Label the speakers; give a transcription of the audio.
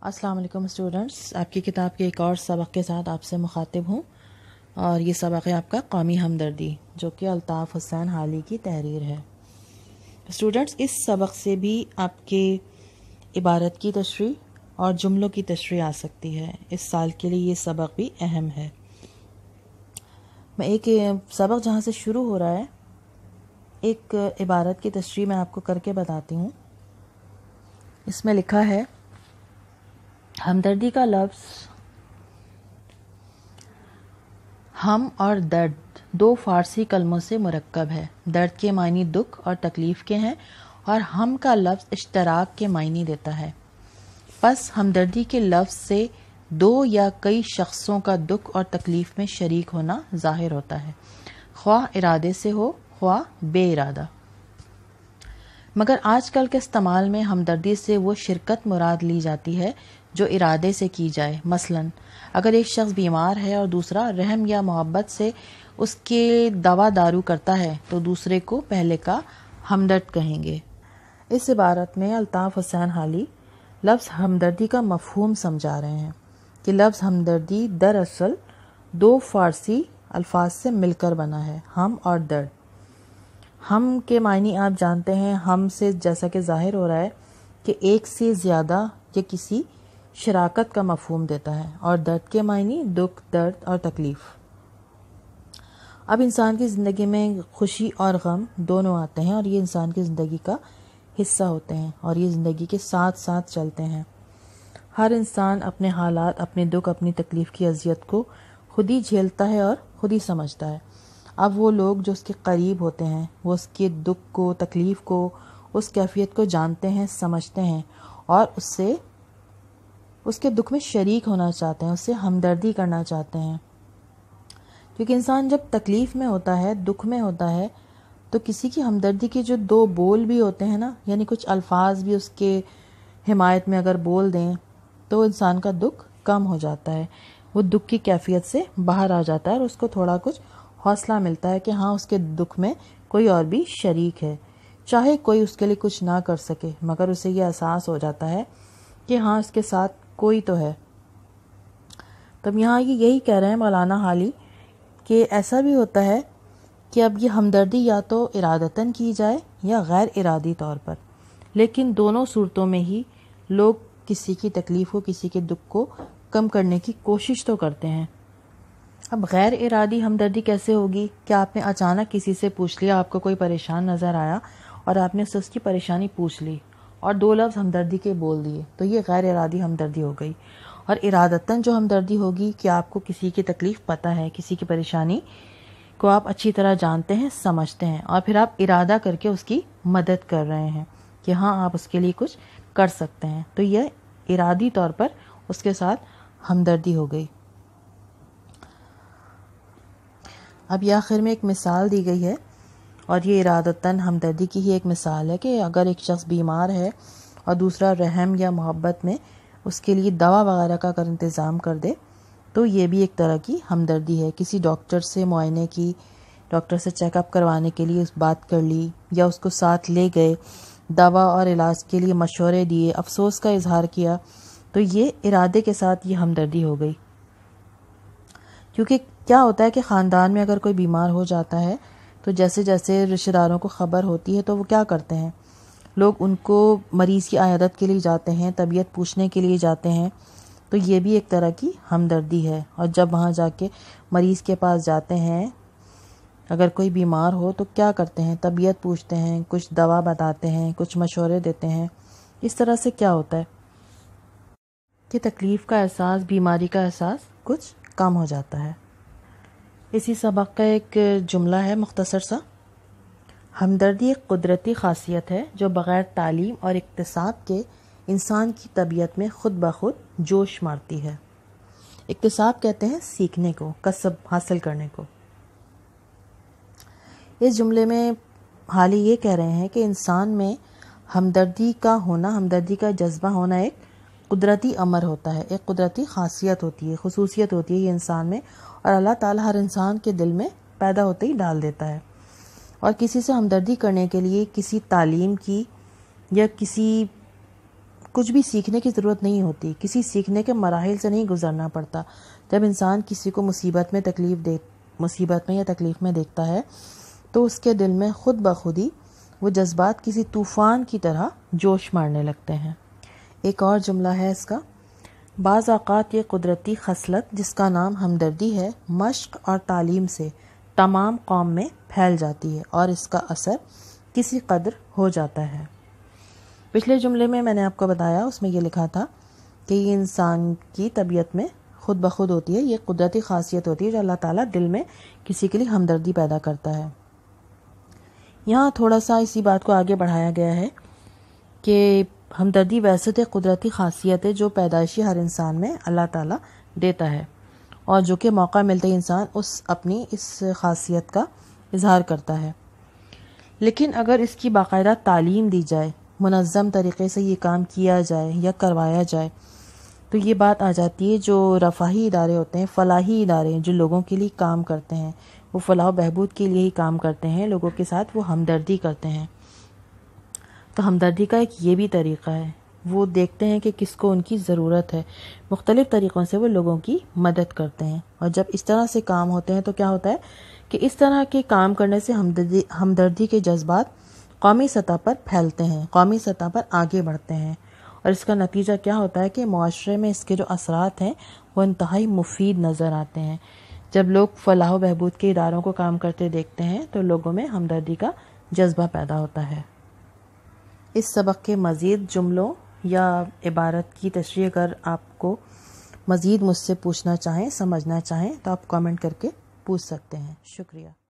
Speaker 1: अस्सलाम वालेकुम स्टूडेंट्स, आपकी किताब के एक और सबक के साथ आपसे मुखातिब हूँ और ये सबक है आपका कौमी हमदर्दी, जो कि अल्ताफ़ हुसैन हाली की तहरीर है। स्टूडेंट्स, इस सबक से भी आपके इबारत की तशरीह और जुमलों की तशरीह आ सकती है। इस साल के लिए ये सबक भी अहम है। मैं एक सबक जहाँ से शुरू हो रहा है, एक इबारत की तशरीह मैं आपको करके बताती हूँ। इसमें लिखा है, हमदर्दी का लफ्ज़ हम और दर्द दो फ़ारसी कलमों से मुरक्कब है। दर्द के मायने दुख और तकलीफ़ के हैं और हम का लफ्ज़ इश्तराक के मायने देता है। बस हमदर्दी के लफ्ज़ से दो या कई शख्सों का दुख और तकलीफ़ में शरीक होना ज़ाहिर होता है, ख्वाह इरादे से हो ख्वाह बे इरादा। मगर आजकल के इस्तेमाल में हमदर्दी से वो शिरकत मुराद ली जाती है जो इरादे से की जाए। मसलन अगर एक शख्स बीमार है और दूसरा रहम या मोहब्बत से उसके दवा दारू करता है तो दूसरे को पहले का हमदर्द कहेंगे। इस इबारत में अल्ताफ़ हुसैन हाली लफ्ज़ हमदर्दी का मफ़हूम समझा रहे हैं कि लफ्ज़ हमदर्दी दरअसल दो फ़ारसी अल्फाज से मिलकर बना है, हम और दर्द। हम के मायने आप जानते हैं, हम से जैसा कि ज़ाहिर हो रहा है कि एक से ज़्यादा या किसी शराकत का मफ़हूम देता है, और दर्द के मायने दुख, दर्द और तकलीफ़। अब इंसान की ज़िंदगी में खुशी और गम दोनों आते हैं और ये इंसान की ज़िंदगी का हिस्सा होते हैं और ये ज़िंदगी के साथ साथ चलते हैं। हर इंसान अपने हालात, अपने दुख, अपनी तकलीफ़ की अज़ियत को खुद ही झेलता है और ख़ुद ही समझता है। अब वो लोग जो उसके करीब होते हैं वो उसके दुख को, तकलीफ़ को, उस कैफियत को जानते हैं, समझते हैं और उससे उसके दुख में शरीक होना चाहते हैं, उससे हमदर्दी करना चाहते हैं। क्योंकि इंसान जब तकलीफ़ में होता है, दुख में होता है, तो किसी की हमदर्दी के जो दो बोल भी होते हैं ना, यानी कुछ अल्फाज भी उसके हिमायत में अगर बोल दें तो इंसान का दुख कम हो जाता है, वो दुख की कैफियत से बाहर आ जाता है और उसको थोड़ा कुछ हौसला मिलता है कि हाँ, उसके दुख में कोई और भी शरीक है। चाहे कोई उसके लिए कुछ ना कर सके, मगर उसे ये एहसास हो जाता है कि हाँ, उसके साथ कोई तो है। तब यहाँ ये यही कह रहे हैं मौलाना हाली कि ऐसा भी होता है कि अब ये हमदर्दी या तो इरादतन की जाए या गैर इरादी तौर पर, लेकिन दोनों सूरतों में ही लोग किसी की तकलीफ़ को, किसी के दुख को कम करने की कोशिश तो करते हैं। अब गैर इरादी हमदर्दी कैसे होगी? क्या आपने अचानक किसी से पूछ लिया, आपको कोई परेशान नज़र आया और आपने उससे उसकी परेशानी पूछ ली और दो लफ्ज़ हमदर्दी के बोल दिए, तो ये गैर इरादी हमदर्दी हो गई। और इरादतन जो हमदर्दी होगी कि आपको किसी की तकलीफ़ पता है, किसी की परेशानी को आप अच्छी तरह जानते हैं, समझते हैं और फिर आप इरादा करके उसकी मदद कर रहे हैं कि हाँ, आप उसके लिए कुछ कर सकते हैं, तो यह इरादी तौर पर उसके साथ हमदर्दी हो गई। अब ये आखिर में एक मिसाल दी गई है और ये इरादतन हमदर्दी की ही एक मिसाल है कि अगर एक शख्स बीमार है और दूसरा रहम या मोहब्बत में उसके लिए दवा वगैरह का अगर इंतज़ाम कर दे तो ये भी एक तरह की हमदर्दी है। किसी डॉक्टर से मुआयने की, डॉक्टर से चेकअप करवाने के लिए बात कर ली या उसको साथ ले गए, दवा और इलाज के लिए मशवरे दिए, अफसोस का इजहार किया, तो ये इरादे के साथ ये हमदर्दी हो गई। क्योंकि क्या होता है कि ख़ानदान में अगर कोई बीमार हो जाता है तो जैसे जैसे रिश्तेदारों को ख़बर होती है तो वो क्या करते हैं, लोग उनको मरीज़ की आयादत के लिए जाते हैं, तबीयत पूछने के लिए जाते हैं, तो ये भी एक तरह की हमदर्दी है। और जब वहाँ जाके मरीज़ के पास जाते हैं, अगर कोई बीमार हो तो क्या करते हैं, तबीयत पूछते हैं, कुछ दवा बताते हैं, कुछ मशवरे देते हैं। इस तरह से क्या होता है कि तकलीफ़ का एहसास, बीमारी का एहसास कुछ कम हो जाता है। इसी सबक का एक जुमला है मुख्तसर सा, हमदर्दी एक कुदरती ख़ासियत है जो बग़ैर तालीम और इक्तिसाब के इंसान की तबीयत में ख़ुद ब खुद जोश मारती है। इक्तिसाब कहते हैं सीखने को, कसब हासिल करने को। इस जुमले में हाली ये कह रहे हैं कि इंसान में हमदर्दी का होना, हमदर्दी का जज्बा होना एक कुदरती अमर होता है, एक कुदरती ख़ासियत होती है, खुसूसियत होती है ये इंसान में, और अल्लाह ताला हर इंसान के दिल में पैदा होते ही डाल देता है। और किसी से हमदर्दी करने के लिए किसी तालीम की या किसी کچھ بھی سیکھنے کی ضرورت نہیں ہوتی، کسی سیکھنے کے مراحل سے نہیں گزرنا پڑتا۔ جب انسان کسی کو مصیبت میں یا تکلیف میں دیکھتا ہے تو اس کے دل میں خود بخود ہی وہ جذبات کسی طوفان کی طرح جوش مارنے لگتے ہیں۔ ایک اور جملہ ہے اس کا، بعض اوقات یہ قدرتی خصلت جس کا نام ہمدردی ہے، مشق اور تعلیم سے تمام قوم میں پھیل جاتی ہے اور اس کا اثر کسی قدر ہو جاتا ہے۔ پچھلے جملے میں نے آپ کو بتایا، اس میں یہ لکھا تھا کہ یہ انسان کی طبیعت میں خود بخود ہوتی ہے، یہ قدرتی خاصیت ہوتی ہے جو اللہ تعالیٰ دل میں کسی کے لیے ہمدردی پیدا کرتا ہے۔ یہاں تھوڑا سا اسی بات کو آگے بڑھایا گیا ہے کہ ہمدردی ویسے تو قدرتی خاصیت ہے جو پیدائشی ہر انسان میں اللہ تعالیٰ دیتا ہے، اور جو کہ موقع ملتے ہی انسان اپنی اس خاصیت کا اظہار کرتا ہے۔ لیکن اگر اس کی باقاعدہ تعلیم دی جائے، منظم طریقے سے یہ کام کیا جائے یا کروایا جائے، تو یہ بات آ جاتی ہے جو رفاہی ادارے ہوتے ہیں، فلاحی ادارے جو لوگوں کے لیے کام کرتے ہیں، وہ فلاح و بہبود کے لیے ہی کام کرتے ہیں، لوگوں کے ساتھ وہ ہمدردی کرتے ہیں۔ تو ہمدردی کا ایک یہ بھی طریقہ ہے، وہ دیکھتے ہیں کہ کس کو ان کی ضرورت ہے، مختلف طریقوں سے وہ لوگوں کی مدد کرتے ہیں۔ اور جب اس طرح سے کام ہوتے ہیں تو کیا ہوتا ہے کہ اس طرح کے کام کرنے سے ہمدردی کے جذبات قومی سطح پر پھیلتے ہیں، قومی سطح پر آگے بڑھتے ہیں، اور اس کا نتیجہ کیا ہوتا ہے کہ معاشرے میں اس کے جو اثرات ہیں وہ انتہائی مفید نظر آتے ہیں۔ جب لوگ فلاح و بہبود کے اداروں کو کام کرتے دیکھتے ہیں تو لوگوں میں ہمدردی کا جذبہ پیدا ہوتا ہے۔ اس سبق کے مزید جملوں یا عبارت کی تشریح اگر آپ کو مزید مجھ سے پوچھنا چاہیں، سمجھنا چاہیں تو آپ کامنٹ کر کے پوچھ سکتے ہیں۔ شکریہ۔